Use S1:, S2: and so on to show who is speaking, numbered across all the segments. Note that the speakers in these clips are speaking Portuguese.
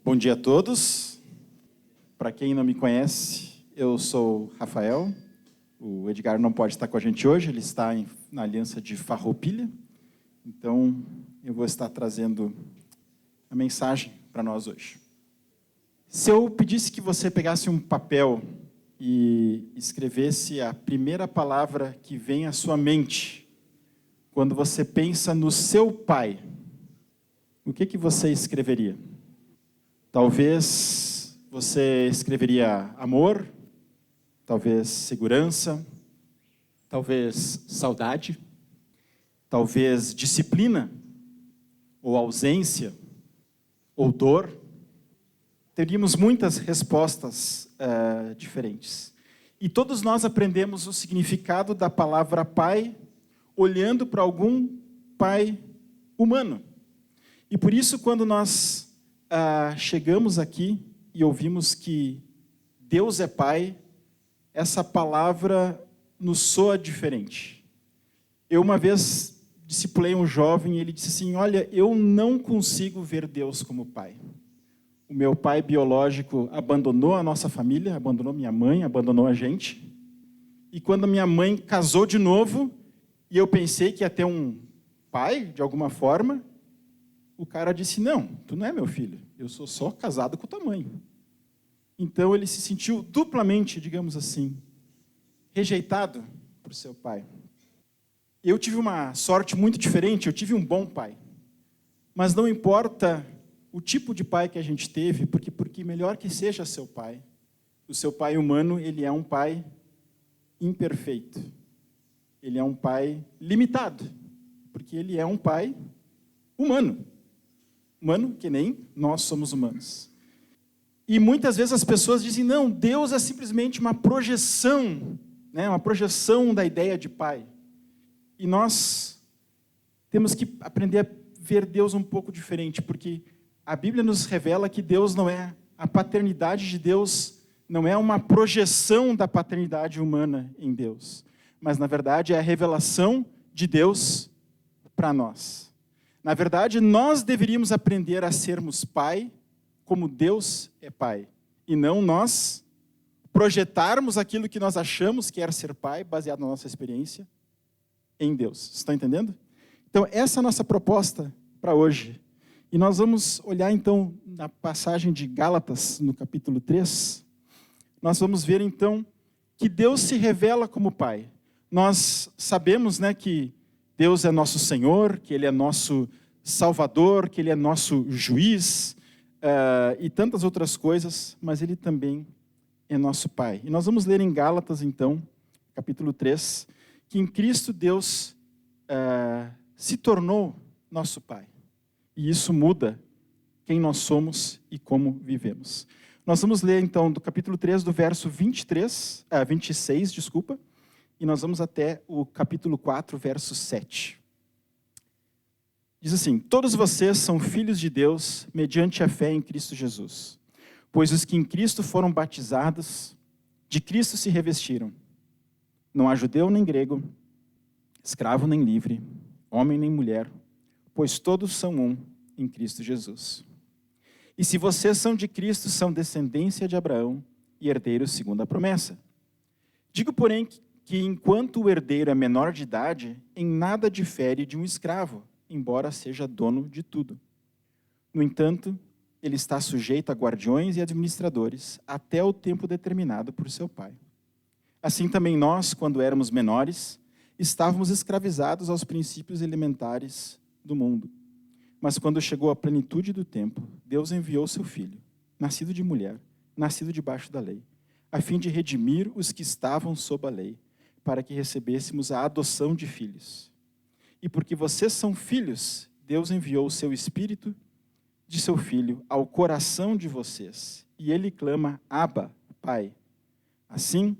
S1: Bom dia a todos. Para quem não me conhece, eu sou Rafael. O Edgar não pode estar com a gente hoje, ele está na Aliança de Farroupilha. Então, eu vou estar trazendo a mensagem para nós hoje. Se eu pedisse que você pegasse um papel e escrevesse a primeira palavra que vem à sua mente, quando você pensa no seu pai, o que você escreveria? Talvez você escreveria amor, talvez segurança, talvez saudade, talvez disciplina, ou ausência, ou dor. Teríamos muitas respostas diferentes. E todos nós aprendemos o significado da palavra pai olhando para algum pai humano. E por isso, quando nós chegamos aqui e ouvimos que Deus é pai, essa palavra nos soa diferente. Eu uma vez discipulei um jovem e ele disse assim, olha, eu não consigo ver Deus como pai. O meu pai biológico abandonou a nossa família, abandonou minha mãe, abandonou a gente. E quando minha mãe casou de novo, e eu pensei que ia ter um pai, de alguma forma, o cara disse, não, tu não é meu filho, eu sou só casado com tua mãe. Então ele se sentiu duplamente, digamos assim, rejeitado por seu pai. Eu tive uma sorte muito diferente, eu tive um bom pai. Mas não importa o tipo de pai que a gente teve, porque melhor que seja seu pai, o seu pai humano, ele é um pai imperfeito. Ele é um pai limitado, porque ele é um pai humano. Humano que nem nós somos humanos. E muitas vezes as pessoas dizem, não, Deus é simplesmente uma projeção, né, uma projeção da ideia de pai. E nós temos que aprender a ver Deus um pouco diferente, porque a Bíblia nos revela que Deus não é, a paternidade de Deus não é uma projeção da paternidade humana em Deus, mas na verdade é a revelação de Deus para nós. Na verdade, nós deveríamos aprender a sermos pai como Deus é pai, e não nós projetarmos aquilo que nós achamos que era ser pai, baseado na nossa experiência, em Deus. Você está entendendo? Então, essa é a nossa proposta para hoje. E nós vamos olhar, então, na passagem de Gálatas, no capítulo 3, nós vamos ver, então, que Deus se revela como pai. Nós sabemos, né, que Deus é nosso Senhor, que Ele é nosso Salvador, que Ele é nosso juiz, e tantas outras coisas, mas Ele também é nosso Pai. E nós vamos ler em Gálatas, então, capítulo 3, que em Cristo Deus se tornou nosso Pai. E isso muda quem nós somos e como vivemos. Nós vamos ler, então, do capítulo 3, do verso 26, e nós vamos até o capítulo 4, verso 7. Diz assim, todos vocês são filhos de Deus mediante a fé em Cristo Jesus. Pois os que em Cristo foram batizados, de Cristo se revestiram. Não há judeu nem grego, escravo nem livre, homem nem mulher, pois todos são um em Cristo Jesus. E se vocês são de Cristo, são descendência de Abraão e herdeiros segundo a promessa. Digo, porém, que enquanto o herdeiro é menor de idade, em nada difere de um escravo, embora seja dono de tudo. No entanto, ele está sujeito a guardiões e administradores até o tempo determinado por seu pai. Assim também nós, quando éramos menores, estávamos escravizados aos princípios elementares do mundo. Mas quando chegou a plenitude do tempo, Deus enviou seu filho, nascido de mulher, nascido debaixo da lei, a fim de redimir os que estavam sob a lei, para que recebêssemos a adoção de filhos. E porque vocês são filhos, Deus enviou o seu Espírito de seu Filho ao coração de vocês. E ele clama, Abba, Pai. Assim,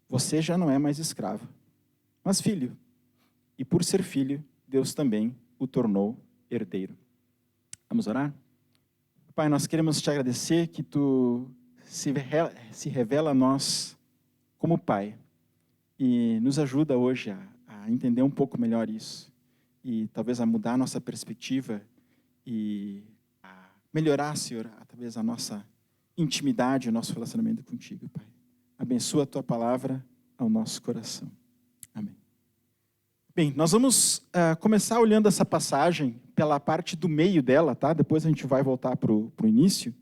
S1: você já não é mais escravo, mas filho. E por ser filho, Deus também o tornou herdeiro. Vamos orar? Pai, nós queremos te agradecer que tu se revela a nós como Pai. E nos ajuda hoje a entender um pouco melhor isso. E talvez a mudar a nossa perspectiva e a melhorar, Senhor, talvez, a nossa intimidade, o nosso relacionamento contigo, Pai. Abençoa a Tua palavra ao nosso coração. Amém. Bem, nós vamos começar olhando essa passagem pela parte do meio dela, tá? Depois a gente vai voltar para o início,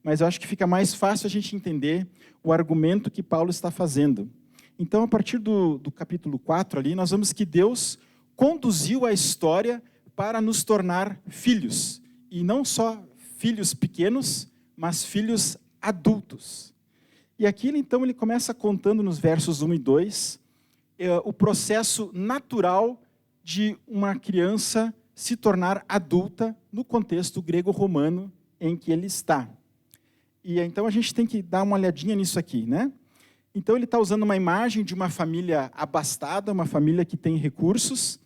S1: mas eu acho que fica mais fácil a gente entender o argumento que Paulo está fazendo. Então, a partir do capítulo 4 ali, nós vemos que Deus conduziu a história para nos tornar filhos. E não só filhos pequenos, mas filhos adultos. E aqui, então, ele começa contando nos versos 1 e 2, o processo natural de uma criança se tornar adulta no contexto grego-romano em que ele está. E então a gente tem que dar uma olhadinha nisso aqui, né? Então ele está usando uma imagem de uma família abastada, uma família que tem recursos,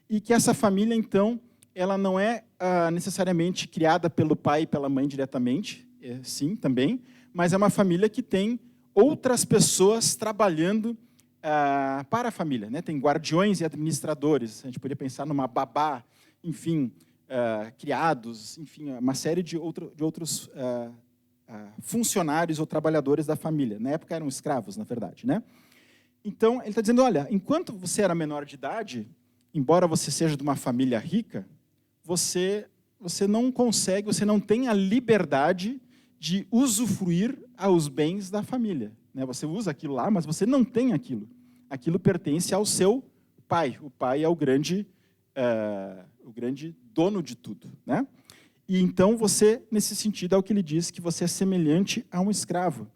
S1: e que essa família, então, ela não é necessariamente criada pelo pai e pela mãe diretamente, sim, também, mas é uma família que tem outras pessoas trabalhando para a família, né? Tem guardiões e administradores, a gente poderia pensar numa babá, enfim, criados, enfim, uma série de outros funcionários ou trabalhadores da família. Na época eram escravos, na verdade, né? Então, ele está dizendo, olha, enquanto você era menor de idade, embora você seja de uma família rica, você não consegue, você não tem a liberdade de usufruir aos bens da família. Né? Você usa aquilo lá, mas você não tem aquilo. Aquilo pertence ao seu pai. O pai é o grande dono de tudo. Né? E então você, nesse sentido, é o que ele diz, que você é semelhante a um escravo.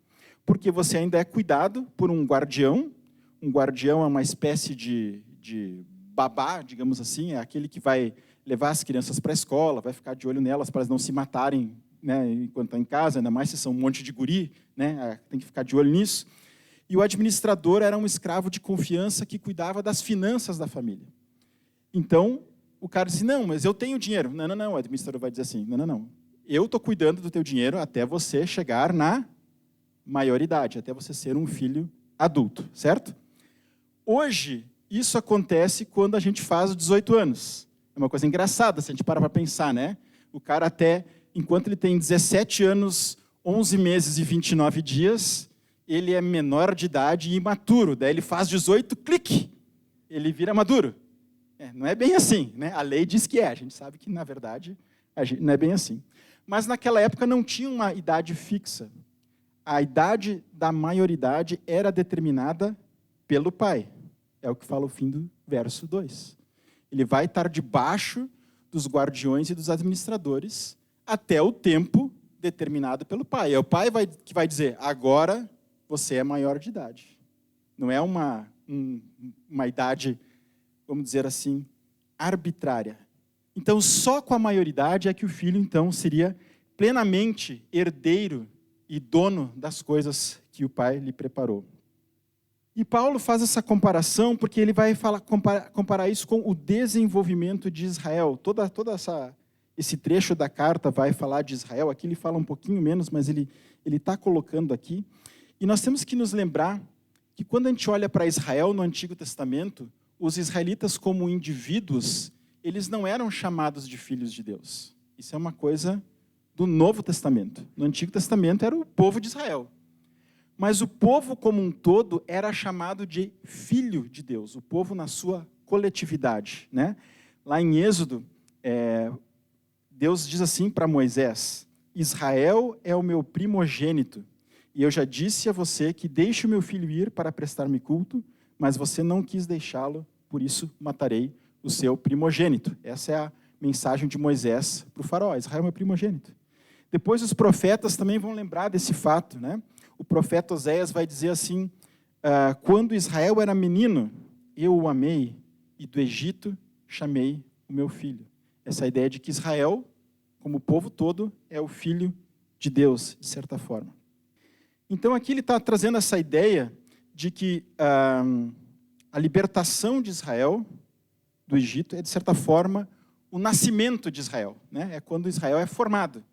S1: Porque você ainda é cuidado por um guardião. Um guardião é uma espécie de babá, digamos assim, é aquele que vai levar as crianças para a escola, vai ficar de olho nelas para elas não se matarem, né, enquanto estão em casa, ainda mais se são um monte de guri, né, tem que ficar de olho nisso. E o administrador era um escravo de confiança que cuidava das finanças da família. Então, o cara disse, não, mas eu tenho dinheiro. Não, o administrador vai dizer assim, não. Eu estou cuidando do teu dinheiro até você chegar na maioridade, até você ser um filho adulto, certo? Hoje, isso acontece quando a gente faz os 18 anos. É uma coisa engraçada, se a gente para pensar, né? O cara até, enquanto ele tem 17 anos, 11 meses e 29 dias, ele é menor de idade e imaturo. Daí ele faz 18, clique, ele vira maduro. Não é bem assim, né? A lei diz que é, a gente sabe que, na verdade, não é bem assim. Mas naquela época não tinha uma idade fixa. A idade da maioridade era determinada pelo pai. É o que fala o fim do verso 2. Ele vai estar debaixo dos guardiões e dos administradores até o tempo determinado pelo pai. É o pai que vai dizer, agora você é maior de idade. Não é uma idade, vamos dizer assim, arbitrária. Então, só com a maioridade é que o filho, então, seria plenamente herdeiro e dono das coisas que o pai lhe preparou. E Paulo faz essa comparação porque ele vai comparar isso com o desenvolvimento de Israel. Todo esse trecho da carta vai falar de Israel. Aqui ele fala um pouquinho menos, mas ele está colocando aqui. E nós temos que nos lembrar que quando a gente olha para Israel no Antigo Testamento, os israelitas como indivíduos, eles não eram chamados de filhos de Deus. Isso é uma coisa do Novo Testamento. No Antigo Testamento era o povo de Israel. Mas o povo como um todo era chamado de filho de Deus, o povo na sua coletividade. Né? Lá em Êxodo, Deus diz assim para Moisés, Israel é o meu primogênito, e eu já disse a você que deixe o meu filho ir para prestar-me culto, mas você não quis deixá-lo, por isso matarei o seu primogênito. Essa é a mensagem de Moisés para o faraó, Israel é meu primogênito. Depois os profetas também vão lembrar desse fato, né? O profeta Oséias vai dizer assim, quando Israel era menino, eu o amei, e do Egito chamei o meu filho. Essa ideia de que Israel, como o povo todo, é o filho de Deus, de certa forma. Então aqui ele está trazendo essa ideia de que a libertação de Israel do Egito é, de certa forma, o nascimento de Israel. Né? É quando Israel é formado.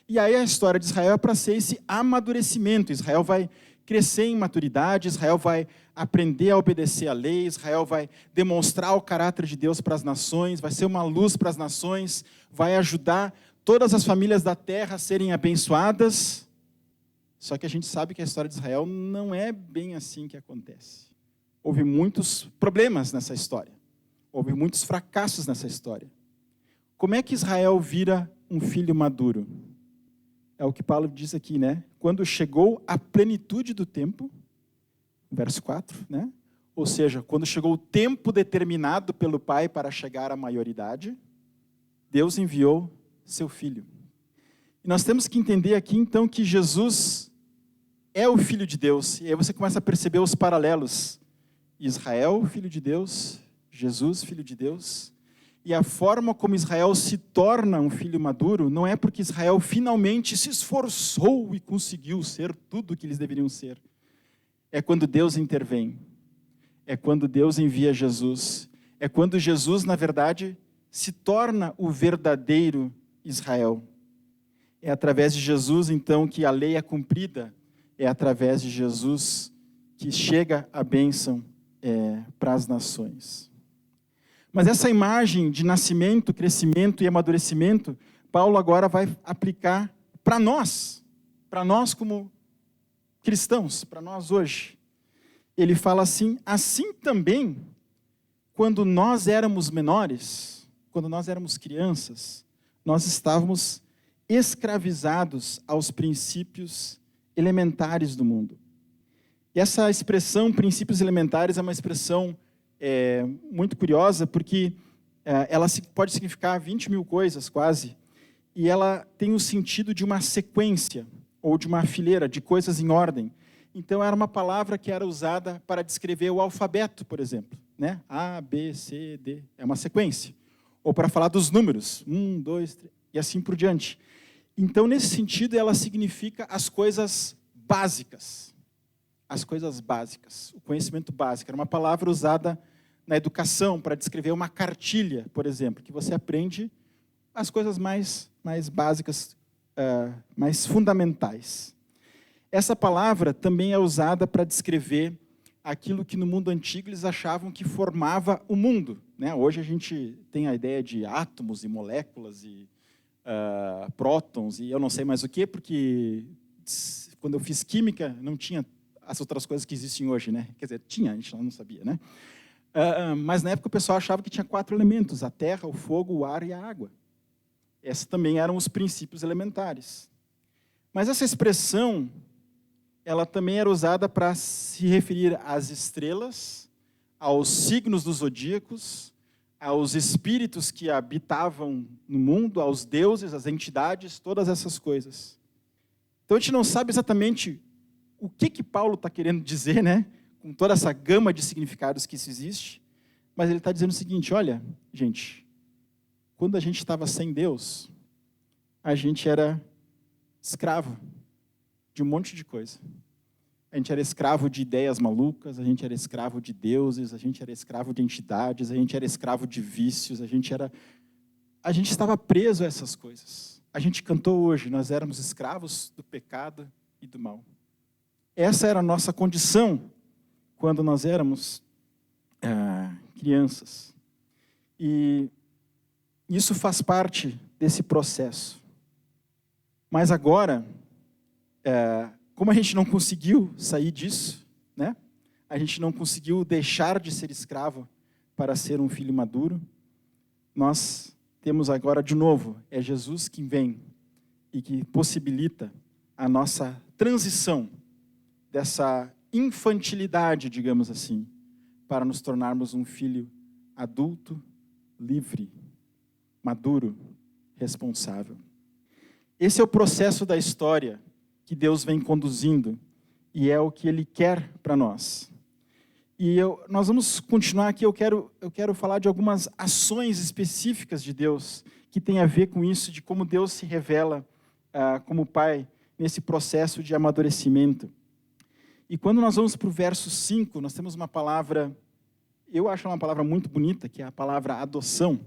S1: E aí a história de Israel é para ser esse amadurecimento. Israel vai crescer em maturidade, Israel vai aprender a obedecer à lei, Israel vai demonstrar o caráter de Deus para as nações, vai ser uma luz para as nações, vai ajudar todas as famílias da terra serem abençoadas. Só que a gente sabe que a história de Israel não é bem assim que acontece. Houve muitos problemas nessa história. Houve muitos fracassos nessa história. Como é que Israel vira um filho maduro? É o que Paulo diz aqui, né? Quando chegou a plenitude do tempo, verso 4, né? Ou seja, quando chegou o tempo determinado pelo Pai para chegar à maioridade, Deus enviou seu Filho. E nós temos que entender aqui, então, que Jesus é o Filho de Deus. E aí você começa a perceber os paralelos. Israel, Filho de Deus, Jesus, Filho de Deus. E a forma como Israel se torna um filho maduro não é porque Israel finalmente se esforçou e conseguiu ser tudo o que eles deveriam ser. É quando Deus intervém. É quando Deus envia Jesus. É quando Jesus, na verdade, se torna o verdadeiro Israel. É através de Jesus, então, que a lei é cumprida. É através de Jesus que chega a bênção para as nações. Mas essa imagem de nascimento, crescimento e amadurecimento, Paulo agora vai aplicar para nós como cristãos, para nós hoje. Ele fala assim: assim também, quando nós éramos menores, quando nós éramos crianças, nós estávamos escravizados aos princípios elementares do mundo. E essa expressão, princípios elementares, é uma expressão muito curiosa, porque ela pode significar 20 mil coisas, quase, e ela tem o sentido de uma sequência, ou de uma fileira, de coisas em ordem. Então, era uma palavra que era usada para descrever o alfabeto, por exemplo, né? A, B, C, D, é uma sequência. Ou para falar dos números, 1, 2, 3, e assim por diante. Então, nesse sentido, ela significa as coisas básicas. As coisas básicas, o conhecimento básico. Era uma palavra usada na educação para descrever uma cartilha, por exemplo, que você aprende as coisas mais básicas, mais fundamentais. Essa palavra também é usada para descrever aquilo que no mundo antigo eles achavam que formava o mundo, né? Hoje a gente tem a ideia de átomos e moléculas e prótons e eu não sei mais o que, porque quando eu fiz química não tinha as outras coisas que existem hoje, né? Quer dizer, tinha, a gente não sabia, né? Mas na época o pessoal achava que tinha 4 elementos: a terra, o fogo, o ar e a água. Esses também eram os princípios elementares. Mas essa expressão, ela também era usada para se referir às estrelas, aos signos dos zodíacos, aos espíritos que habitavam no mundo, aos deuses, às entidades, todas essas coisas. Então a gente não sabe exatamente o que Paulo está querendo dizer, né? Com toda essa gama de significados que isso existe, mas ele está dizendo o seguinte: olha, gente, quando a gente estava sem Deus, a gente era escravo de um monte de coisa. A gente era escravo de ideias malucas, a gente era escravo de deuses, a gente era escravo de entidades, a gente era escravo de vícios, a gente estava preso a essas coisas. A gente cantou hoje, nós éramos escravos do pecado e do mal. Essa era a nossa condição quando nós éramos crianças. E isso faz parte desse processo. Mas agora, como a gente não conseguiu sair disso, né? A gente não conseguiu deixar de ser escravo para ser um filho maduro, nós temos agora de novo, é Jesus que vem e que possibilita a nossa transição dessa infantilidade, digamos assim, para nos tornarmos um filho adulto, livre, maduro, responsável. Esse é o processo da história que Deus vem conduzindo e é o que Ele quer para nós. E nós vamos continuar aqui, eu quero falar de algumas ações específicas de Deus que tem a ver com isso, de como Deus se revela como Pai nesse processo de amadurecimento. E quando nós vamos para o verso 5, nós temos uma palavra, eu acho uma palavra muito bonita, que é a palavra adoção.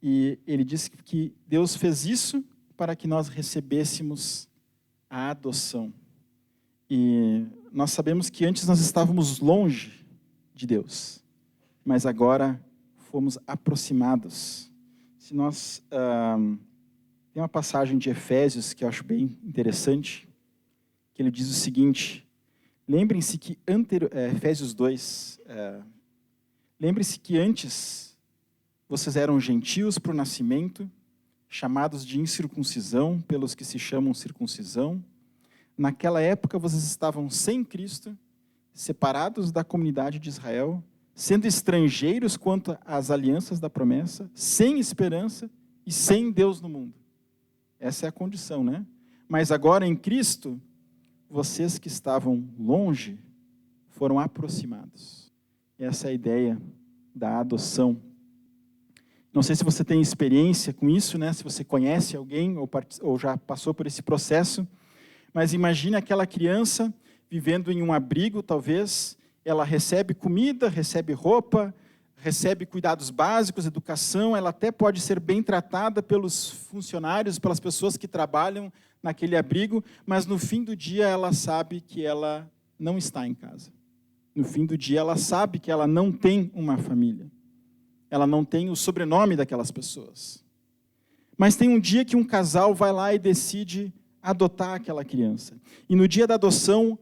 S1: E ele diz que Deus fez isso para que nós recebêssemos a adoção. E nós sabemos que antes nós estávamos longe de Deus, mas agora fomos aproximados. Se nós Tem uma passagem de Efésios que eu acho bem interessante, que ele diz o seguinte: lembrem-se que Efésios 2, lembrem-se que antes vocês eram gentios por nascimento, chamados de incircuncisão pelos que se chamam circuncisão. Naquela época vocês estavam sem Cristo, separados da comunidade de Israel, sendo estrangeiros quanto às alianças da promessa, sem esperança e sem Deus no mundo. Essa é a condição, né? Mas agora em Cristo, vocês que estavam longe foram aproximados. Essa é a ideia da adoção. Não sei se você tem experiência com isso, né? Se você conhece alguém ou já passou por esse processo, mas imagine aquela criança vivendo em um abrigo, talvez. Ela recebe comida, recebe roupa, recebe cuidados básicos, educação, ela até pode ser bem tratada pelos funcionários, pelas pessoas que trabalham naquele abrigo, mas no fim do dia ela sabe que ela não está em casa. No fim do dia ela sabe que ela não tem uma família. Ela não tem o sobrenome daquelas pessoas. Mas tem um dia que um casal vai lá e decide adotar aquela criança. E no dia da adoção,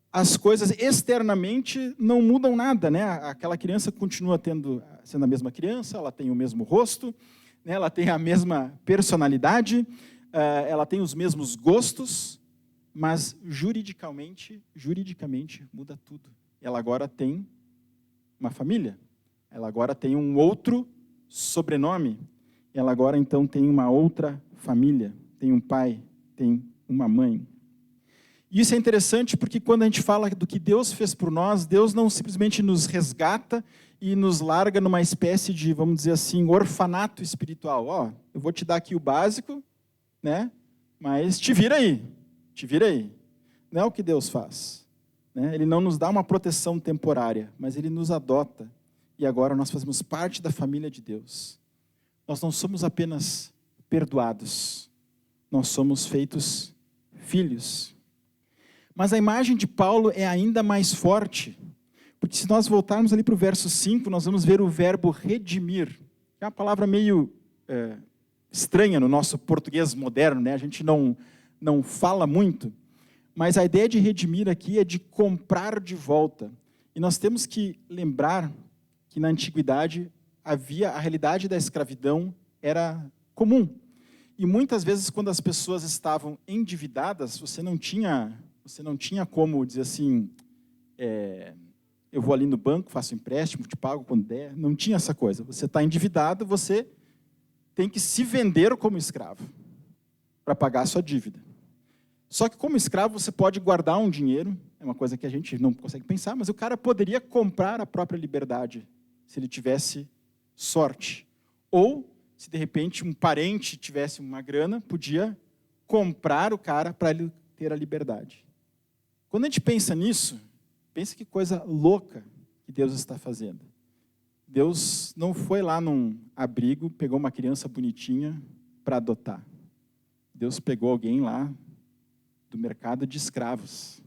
S1: as coisas externamente não mudam nada, né? Aquela criança continua sendo a mesma criança, ela tem o mesmo rosto, né? Ela tem a mesma personalidade, ela tem os mesmos gostos, mas juridicamente muda tudo. Ela agora tem uma família, ela agora tem um outro sobrenome, ela agora então tem uma outra família, tem um pai, tem uma mãe. E isso é interessante porque quando a gente fala do que Deus fez por nós, Deus não simplesmente nos resgata e nos larga numa espécie de, vamos dizer assim, orfanato espiritual. Ó, eu vou te dar aqui o básico, né? Mas te vira aí. Não é o que Deus faz, né? Ele não nos dá uma proteção temporária, mas Ele nos adota. E agora nós fazemos parte da família de Deus. Nós não somos apenas perdoados, nós somos feitos filhos. Mas a imagem de Paulo é ainda mais forte, porque se nós voltarmos ali para o verso 5, nós vamos ver o verbo redimir. É uma palavra meio estranha no nosso português moderno, né? A gente não fala muito, mas a ideia de redimir aqui é de comprar de volta. E nós temos que lembrar que na antiguidade a realidade da escravidão era comum. E muitas vezes quando as pessoas estavam endividadas, você não tinha como dizer assim, eu vou ali no banco, faço empréstimo, te pago quando der. Não tinha essa coisa. Você está endividado, você tem que se vender como escravo para pagar a sua dívida. Só que como escravo você pode guardar um dinheiro, é uma coisa que a gente não consegue pensar, mas o cara poderia comprar a própria liberdade se ele tivesse sorte. Ou, se de repente um parente tivesse uma grana, podia comprar o cara para ele ter a liberdade. Quando a gente pensa nisso, pensa que coisa louca que Deus está fazendo. Deus não foi lá num abrigo, pegou uma criança bonitinha para adotar. Deus pegou alguém lá do mercado de escravos,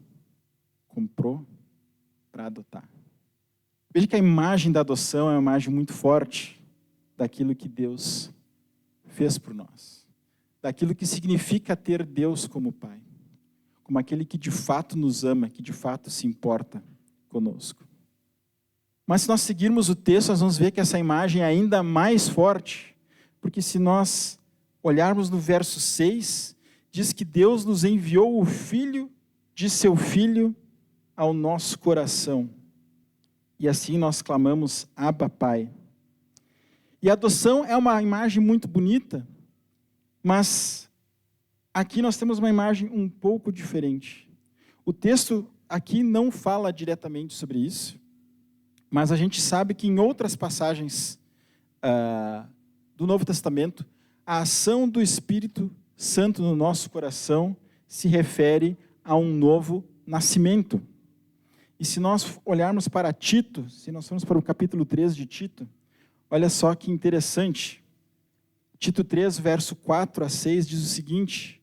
S1: comprou para adotar. Veja que a imagem da adoção é uma imagem muito forte daquilo que Deus fez por nós, daquilo que significa ter Deus como Pai, como aquele que de fato nos ama, que de fato se importa conosco. Mas se nós seguirmos o texto, nós vamos ver que essa imagem é ainda mais forte, porque se nós olharmos no verso 6, diz que Deus nos enviou o Filho de seu Filho ao nosso coração. E assim nós clamamos, Abba, Pai. E a adoção é uma imagem muito bonita, mas aqui nós temos uma imagem um pouco diferente. O texto aqui não fala diretamente sobre isso, mas a gente sabe que em outras passagens do Novo Testamento, a ação do Espírito Santo no nosso coração se refere a um novo nascimento. E se nós olharmos para Tito, se nós formos para o capítulo 3 de Tito, olha só que interessante. Tito 3, verso 4 a 6 diz o seguinte: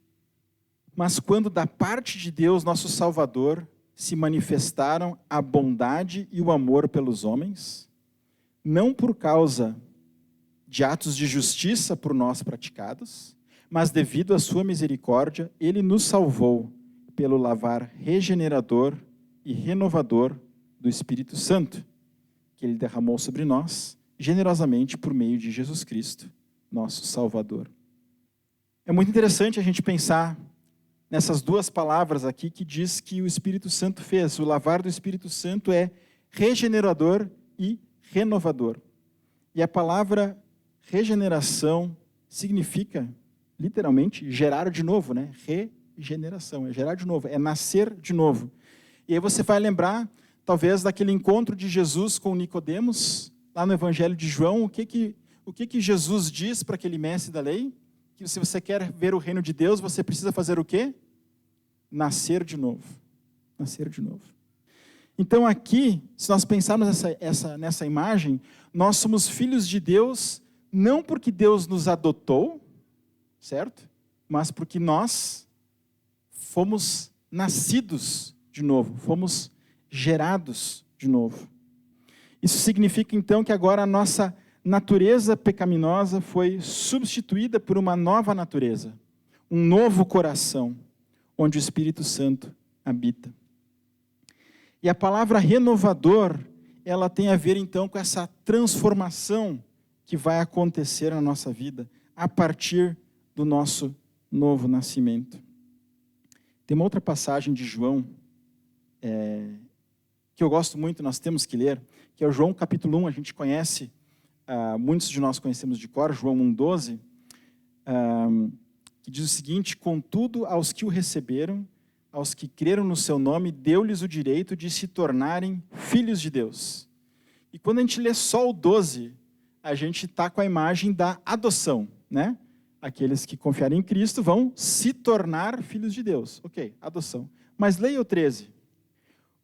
S1: mas quando da parte de Deus, nosso Salvador, se manifestaram a bondade e o amor pelos homens, não por causa de atos de justiça por nós praticados, mas devido à sua misericórdia, ele nos salvou pelo lavar regenerador e renovador do Espírito Santo, que ele derramou sobre nós, generosamente por meio de Jesus Cristo, nosso Salvador. É muito interessante a gente pensar nessas duas palavras aqui que diz que o Espírito Santo fez. O lavar do Espírito Santo é regenerador e renovador. E a palavra regeneração significa, literalmente, gerar de novo, né? Regeneração, é gerar de novo, é nascer de novo. E aí você vai lembrar, talvez, daquele encontro de Jesus com Nicodemos, lá no Evangelho de João. O que Jesus diz para aquele mestre da lei? Que se você quer ver o reino de Deus, você precisa fazer o quê? Nascer de novo. Nascer de novo. Então aqui, se nós pensarmos nessa imagem, nós somos filhos de Deus, não porque Deus nos adotou, certo? Mas porque nós fomos nascidos de novo, fomos gerados de novo. Isso significa então que agora a nossa natureza pecaminosa foi substituída por uma nova natureza, um novo coração, onde o Espírito Santo habita. E a palavra renovador, ela tem a ver então com essa transformação que vai acontecer na nossa vida a partir do nosso novo nascimento. Tem uma outra passagem de João, que eu gosto muito, nós temos que ler, que é o João capítulo 1, a gente conhece, muitos de nós conhecemos de cor, João 1,12, que diz o seguinte: contudo, aos que o receberam, aos que creram no seu nome, deu-lhes o direito de se tornarem filhos de Deus. E quando a gente lê só o 12, a gente está com a imagem da adoção, né? Aqueles que confiarem em Cristo vão se tornar filhos de Deus. Ok, adoção. Mas leia o 13.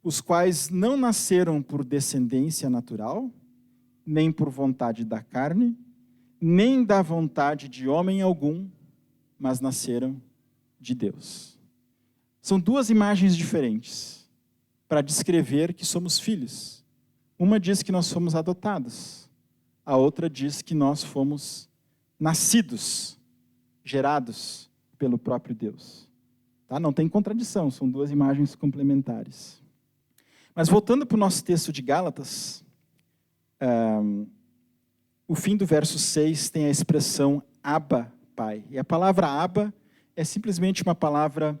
S1: Os quais não nasceram por descendência natural, nem por vontade da carne, nem da vontade de homem algum, mas nasceram de Deus. São duas imagens diferentes para descrever que somos filhos. Uma diz que nós fomos adotados, a outra diz que nós fomos nascidos, gerados pelo próprio Deus. Tá? Não tem contradição, são duas imagens complementares. Mas voltando para o nosso texto de Gálatas, o fim do verso 6 tem a expressão Abba, Pai. E a palavra Abba é simplesmente uma palavra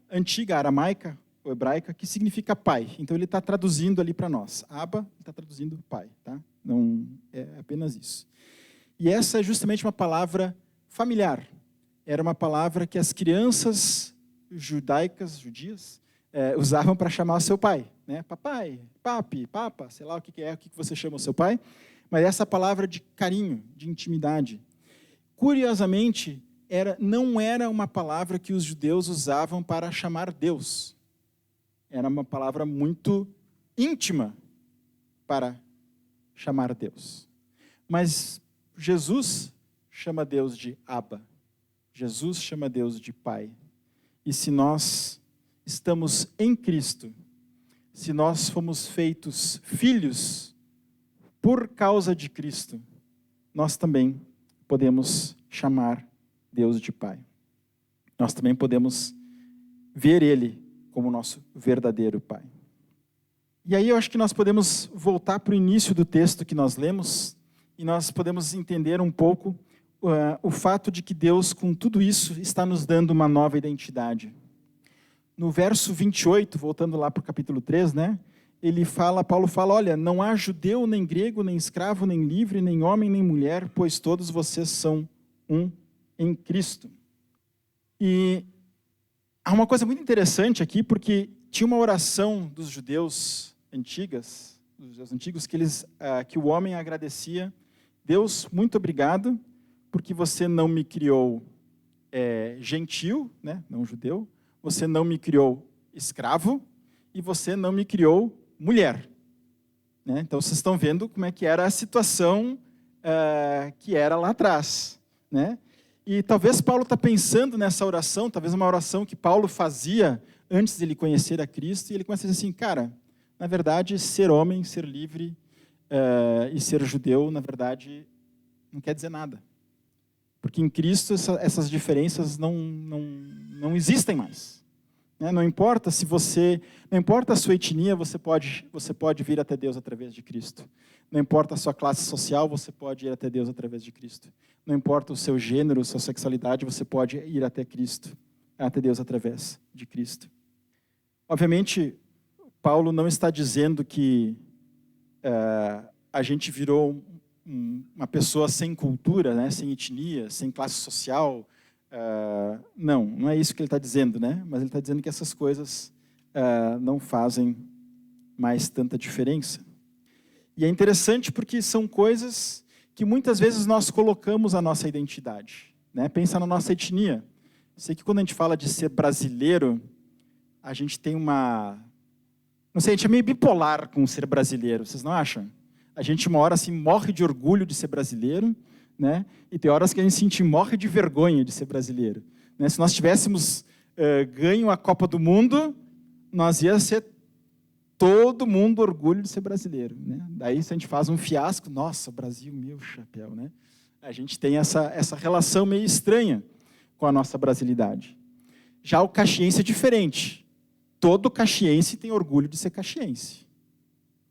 S1: antiga, aramaica ou hebraica, que significa pai. Então ele está traduzindo ali para nós. Abba está traduzindo pai. Tá? Não é apenas isso. E essa é justamente uma palavra familiar. Era uma palavra que as crianças judias, usavam para chamar o seu pai. Né? Papai, papi, papa, sei lá o que é, o que você chama o seu pai. Mas essa palavra de carinho, de intimidade. Curiosamente, não era uma palavra que os judeus usavam para chamar Deus. Era uma palavra muito íntima para chamar Deus. Mas Jesus chama Deus de Abba. Jesus chama Deus de Pai. E se nós estamos em Cristo, se nós fomos feitos filhos por causa de Cristo, nós também podemos chamar Deus de Pai. Nós também podemos ver Ele como nosso verdadeiro Pai. E aí eu acho que nós podemos voltar para o início do texto que nós lemos e nós podemos entender um pouco o fato de que Deus, com tudo isso, está nos dando uma nova identidade. No verso 28, voltando lá para o capítulo 3, né? Paulo fala, olha, não há judeu, nem grego, nem escravo, nem livre, nem homem, nem mulher, pois todos vocês são um em Cristo. E há uma coisa muito interessante aqui, porque tinha uma oração dos judeus antigos, que o homem agradecia: Deus, muito obrigado, porque você não me criou gentil, né, não judeu, você não me criou escravo, e você não me criou mulher. Né? Então, vocês estão vendo como é que era a situação que era lá atrás. Né? E talvez Paulo está pensando nessa oração, talvez uma oração que Paulo fazia antes de ele conhecer a Cristo, e ele começa a dizer assim, cara, na verdade, ser homem, ser livre e ser judeu, na verdade, não quer dizer nada. Porque em Cristo essas diferenças não existem mais. Né? Não importa a sua etnia, você pode vir até Deus através de Cristo. Não importa a sua classe social, você pode ir até Deus através de Cristo. Não importa o seu gênero, a sua sexualidade, você pode ir até Cristo, até Deus através de Cristo. Obviamente, Paulo não está dizendo que a gente virou uma pessoa sem cultura, né? Sem etnia, sem classe social. Não é isso que ele está dizendo, né? Mas ele está dizendo que essas coisas não fazem mais tanta diferença. E é interessante porque são coisas que muitas vezes nós colocamos a nossa identidade. Né? Pensa na nossa etnia. Sei que quando a gente fala de ser brasileiro, a gente tem uma... Não sei, a gente é meio bipolar com ser brasileiro, vocês não acham? A gente uma hora assim, morre de orgulho de ser brasileiro, né? E tem horas que a gente morre de vergonha de ser brasileiro. Né? Se nós tivéssemos ganho a Copa do Mundo, nós ia ser todo mundo orgulho de ser brasileiro. Né? Daí, se a gente faz um fiasco, nossa, Brasil, meu chapéu. Né? A gente tem essa relação meio estranha com a nossa brasilidade. Já o caxiense é diferente. Todo caxiense tem orgulho de ser caxiense.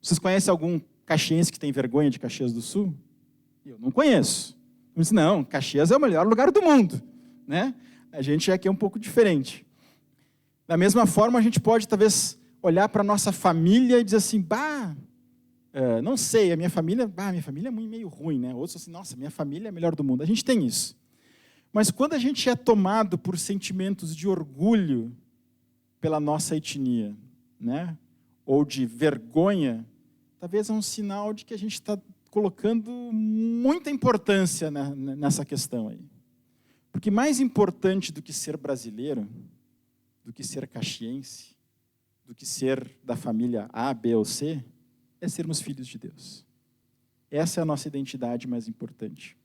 S1: Vocês conhecem algum caxiense que tem vergonha de Caxias do Sul? Eu não conheço. Eu disse, não, Caxias é o melhor lugar do mundo. Né? A gente aqui é um pouco diferente. Da mesma forma, a gente pode, talvez, olhar para a nossa família e dizer assim, não sei, minha família é meio ruim, né? Outros assim, nossa, minha família é a melhor do mundo. A gente tem isso. Mas quando a gente é tomado por sentimentos de orgulho pela nossa etnia, né? Ou de vergonha, talvez é um sinal de que a gente está colocando muita importância nessa questão aí. Porque mais importante do que ser brasileiro, do que ser caxiense, do que ser da família A, B ou C, é sermos filhos de Deus. Essa é a nossa identidade mais importante.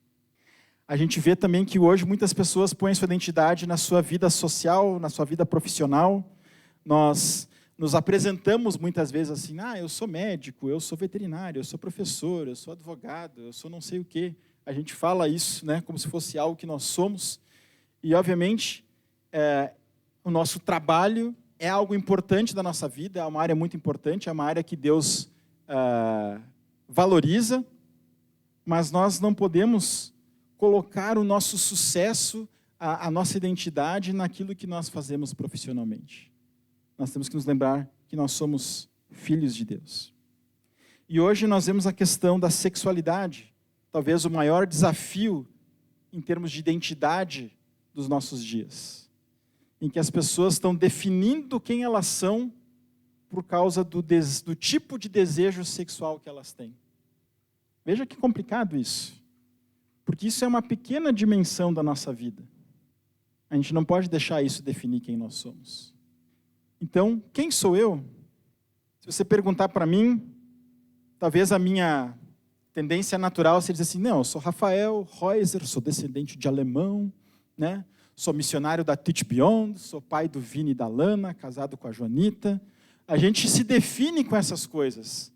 S1: A gente vê também que hoje muitas pessoas põem sua identidade na sua vida social, na sua vida profissional. Nós nos apresentamos muitas vezes assim, eu sou médico, eu sou veterinário, eu sou professor, eu sou advogado, eu sou não sei o quê. A gente fala isso, né, como se fosse algo que nós somos. E, obviamente, o nosso trabalho é algo importante da nossa vida, é uma área muito importante, é uma área que Deus valoriza, mas nós não podemos colocar o nosso sucesso, a nossa identidade naquilo que nós fazemos profissionalmente. Nós temos que nos lembrar que nós somos filhos de Deus. E hoje nós vemos a questão da sexualidade, talvez o maior desafio em termos de identidade dos nossos dias, em que as pessoas estão definindo quem elas são por causa do tipo de desejo sexual que elas têm. Veja que complicado isso, porque isso é uma pequena dimensão da nossa vida. A gente não pode deixar isso definir quem nós somos. Então, quem sou eu? Se você perguntar para mim, talvez a minha tendência natural seja dizer assim, não, eu sou Rafael Reuser, sou descendente de alemão, né? Sou missionário da Teach Beyond, sou pai do Vini e da Lana, casado com a Joanita. A gente se define com essas coisas.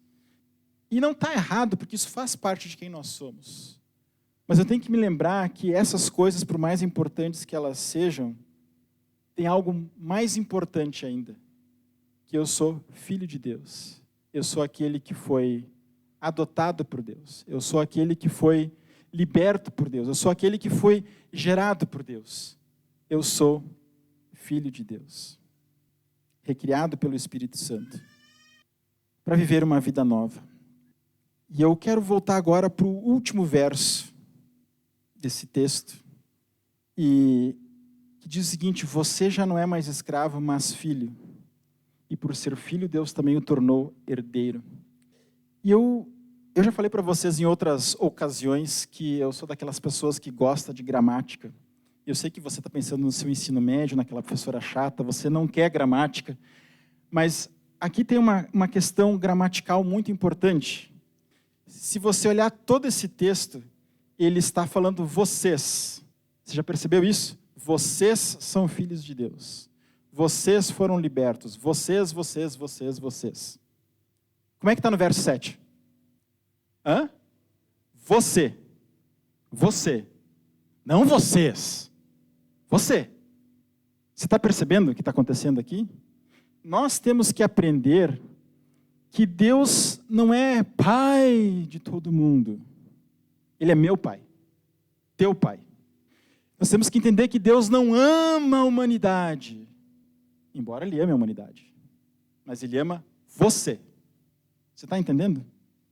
S1: E não está errado, porque isso faz parte de quem nós somos. Mas eu tenho que me lembrar que essas coisas, por mais importantes que elas sejam, tem algo mais importante ainda, que eu sou filho de Deus. Eu sou aquele que foi adotado por Deus. Eu sou aquele que foi liberto por Deus. Eu sou aquele que foi gerado por Deus. Eu sou filho de Deus, recriado pelo Espírito Santo, para viver uma vida nova. E eu quero voltar agora para o último verso desse texto, e que diz o seguinte, você já não é mais escravo, mas filho. E por ser filho, Deus também o tornou herdeiro. E eu já falei para vocês em outras ocasiões que eu sou daquelas pessoas que gosta de gramática. Eu sei que você está pensando no seu ensino médio, naquela professora chata, você não quer gramática, mas aqui tem uma questão gramatical muito importante. Se você olhar todo esse texto, ele está falando vocês. Você já percebeu isso? Vocês são filhos de Deus. Vocês foram libertos. Vocês. Como é que está no verso 7? Você. Não vocês. Você. Você está percebendo o que está acontecendo aqui? Nós temos que aprender que Deus não é pai de todo mundo. Ele é meu pai. Teu pai. Nós temos que entender que Deus não ama a humanidade. Embora Ele ame a humanidade. Mas Ele ama você. Você está entendendo?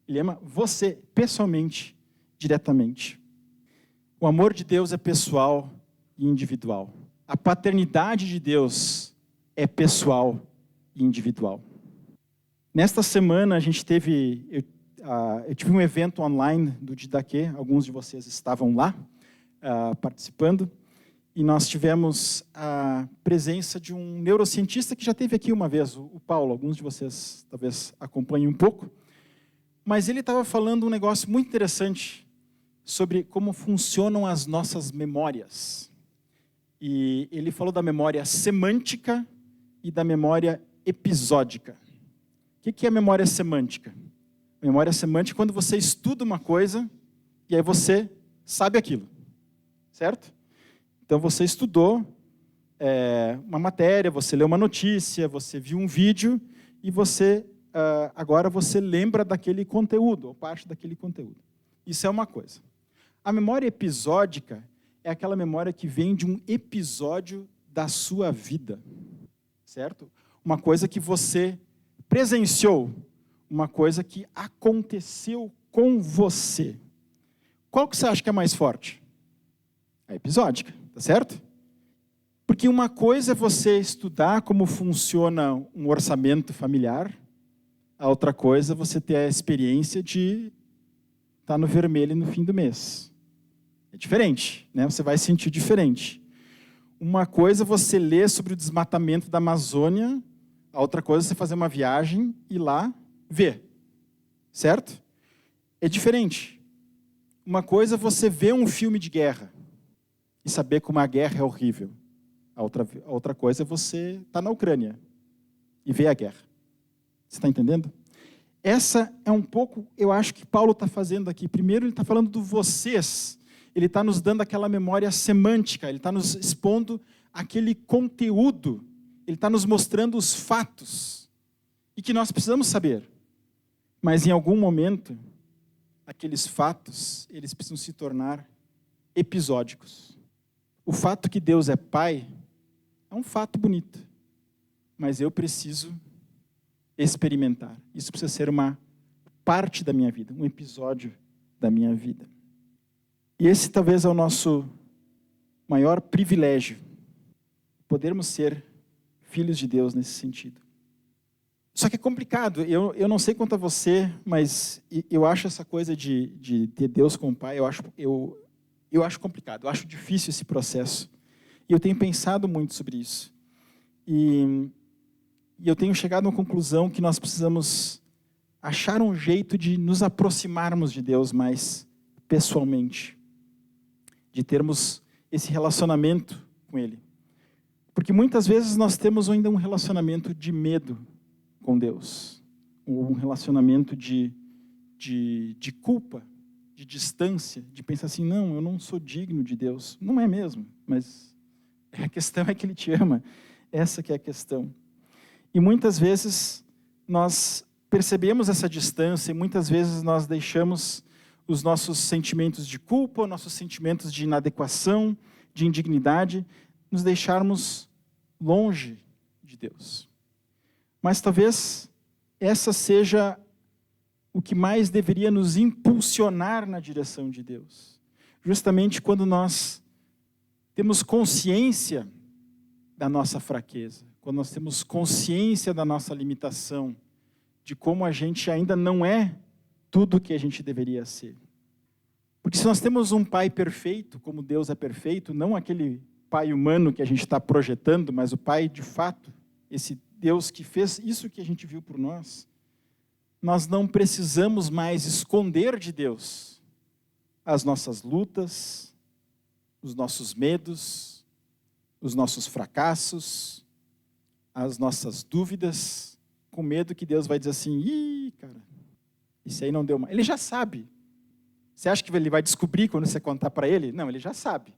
S1: Ele ama você, pessoalmente, diretamente. O amor de Deus é pessoal e individual. A paternidade de Deus é pessoal e individual. Nesta semana, a gente teve... Eu tive um evento online do Didaquê, alguns de vocês estavam lá, participando, e nós tivemos a presença de um neurocientista que já esteve aqui uma vez, o Paulo, alguns de vocês talvez acompanhem um pouco, mas ele estava falando um negócio muito interessante sobre como funcionam as nossas memórias. E ele falou da memória semântica e da memória episódica. O que é a memória semântica? Memória semântica é quando você estuda uma coisa e aí você sabe aquilo, certo? Então você estudou uma matéria, você leu uma notícia, você viu um vídeo e agora você lembra daquele conteúdo, ou parte daquele conteúdo. Isso é uma coisa. A memória episódica é aquela memória que vem de um episódio da sua vida, certo? Uma coisa que você presenciou, uma coisa que aconteceu com você. Qual que você acha que é mais forte? A episódica, tá certo? Porque uma coisa é você estudar como funciona um orçamento familiar, a outra coisa é você ter a experiência de estar no vermelho no fim do mês. É diferente, né? Você vai sentir diferente. Uma coisa é você ler sobre o desmatamento da Amazônia, a outra coisa é você fazer uma viagem e ir lá ver, certo? É diferente. Uma coisa é você ver um filme de guerra e saber como a guerra é horrível. A outra coisa é você estar na Ucrânia e ver a guerra. Você está entendendo? Essa é um pouco, eu acho que Paulo está fazendo aqui. Primeiro ele está falando do vocês. Ele está nos dando aquela memória semântica. Ele está nos expondo aquele conteúdo. Ele está nos mostrando os fatos. E que nós precisamos saber. Mas em algum momento, aqueles fatos, eles precisam se tornar episódicos. O fato que Deus é Pai é um fato bonito. Mas eu preciso experimentar. Isso precisa ser uma parte da minha vida, um episódio da minha vida. E esse talvez é o nosso maior privilégio, podermos ser filhos de Deus nesse sentido. Só que é complicado, eu não sei quanto a você, mas eu acho essa coisa de ter Deus como Pai, eu acho complicado, eu acho difícil esse processo. E eu tenho pensado muito sobre isso. E eu tenho chegado a uma conclusão que nós precisamos achar um jeito de nos aproximarmos de Deus mais pessoalmente. De termos esse relacionamento com Ele. Porque muitas vezes nós temos ainda um relacionamento de medo com Deus. Ou um relacionamento de culpa, de distância, de pensar assim, não, eu não sou digno de Deus. Não é mesmo, mas a questão é que Ele te ama. Essa que é a questão. E muitas vezes nós percebemos essa distância e muitas vezes nós deixamos os nossos sentimentos de culpa, os nossos sentimentos de inadequação, de indignidade, nos deixarmos longe de Deus. Mas talvez essa seja o que mais deveria nos impulsionar na direção de Deus. Justamente quando nós temos consciência da nossa fraqueza, quando nós temos consciência da nossa limitação, de como a gente ainda não é tudo o que a gente deveria ser. Porque se nós temos um Pai perfeito, como Deus é perfeito, não aquele Pai humano que a gente está projetando, mas o Pai de fato, esse Deus que fez isso que a gente viu por nós, nós não precisamos mais esconder de Deus as nossas lutas, os nossos medos, os nossos fracassos, as nossas dúvidas, com medo que Deus vai dizer assim, ih, cara, isso aí não deu mais. Ele já sabe. Você acha que ele vai descobrir quando você contar para ele? Não, ele já sabe.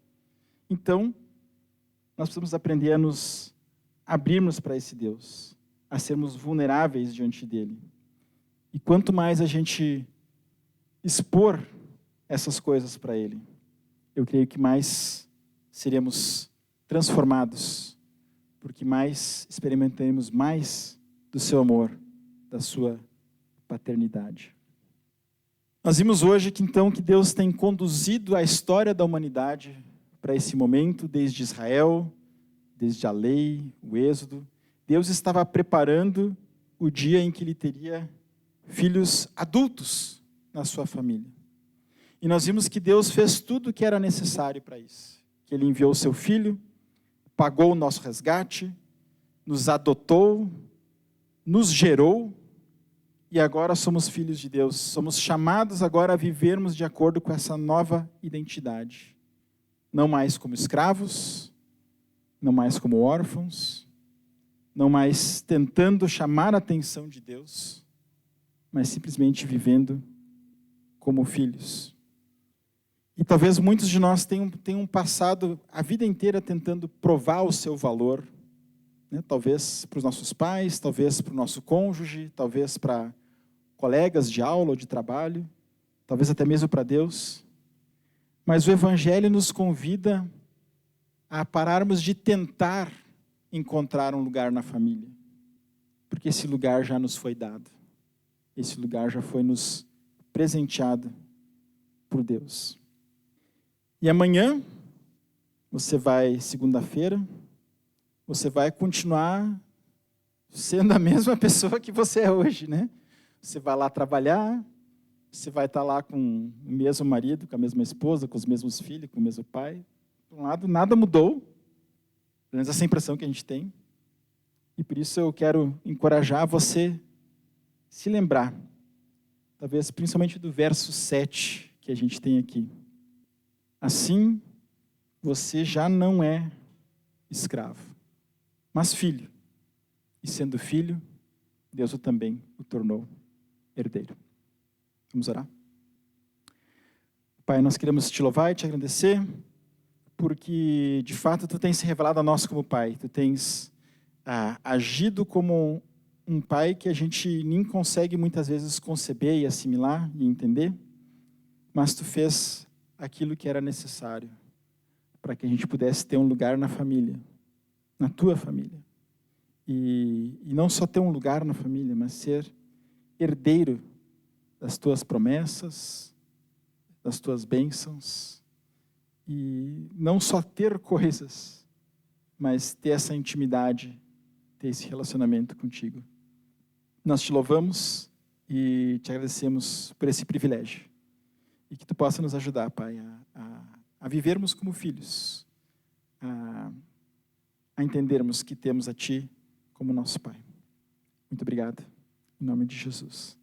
S1: Então, nós precisamos aprender a nos abrirmos para esse Deus, a sermos vulneráveis diante dele. E quanto mais a gente expor essas coisas para ele, eu creio que mais seremos transformados, porque mais experimentaremos mais do seu amor, da sua paternidade. Nós vimos hoje que então que Deus tem conduzido a história da humanidade para esse momento, desde Israel, desde a lei, o Êxodo. Deus estava preparando o dia em que ele teria filhos adultos na sua família. E nós vimos que Deus fez tudo o que era necessário para isso. Que ele enviou o seu filho, pagou o nosso resgate, nos adotou, nos gerou, e agora somos filhos de Deus. Somos chamados agora a vivermos de acordo com essa nova identidade. Não mais como escravos, não mais como órfãos, não mais tentando chamar a atenção de Deus, mas simplesmente vivendo como filhos. E talvez muitos de nós tenham passado a vida inteira tentando provar o seu valor, né? Talvez para os nossos pais, talvez para o nosso cônjuge, talvez para colegas de aula ou de trabalho, talvez até mesmo para Deus. Mas o Evangelho nos convida a pararmos de tentar encontrar um lugar na família, porque esse lugar já nos foi dado, esse lugar já foi nos presenteado por Deus. E amanhã, segunda-feira, você vai continuar sendo a mesma pessoa que você é hoje, né? Você vai lá trabalhar, você vai estar lá com o mesmo marido, com a mesma esposa, com os mesmos filhos, com o mesmo pai. Por um lado, nada mudou, pelo menos essa impressão que a gente tem. E por isso eu quero encorajar você a se lembrar, talvez principalmente do verso 7 que a gente tem aqui. Assim, você já não é escravo, mas filho. E sendo filho, Deus também o tornou herdeiro. Vamos orar? Pai, nós queremos te louvar e te agradecer, porque de fato tu tens se revelado a nós como pai. Tu tens agido como um pai que a gente nem consegue muitas vezes conceber e assimilar e entender, mas tu fez aquilo que era necessário para que a gente pudesse ter um lugar na família, na tua família. E não só ter um lugar na família, mas ser herdeiro das tuas promessas, das tuas bênçãos. E não só ter coisas, mas ter essa intimidade, ter esse relacionamento contigo. Nós te louvamos e te agradecemos por esse privilégio. E que tu possa nos ajudar, Pai, a vivermos como filhos, a entendermos que temos a Ti como nosso Pai. Muito obrigado. Em nome de Jesus.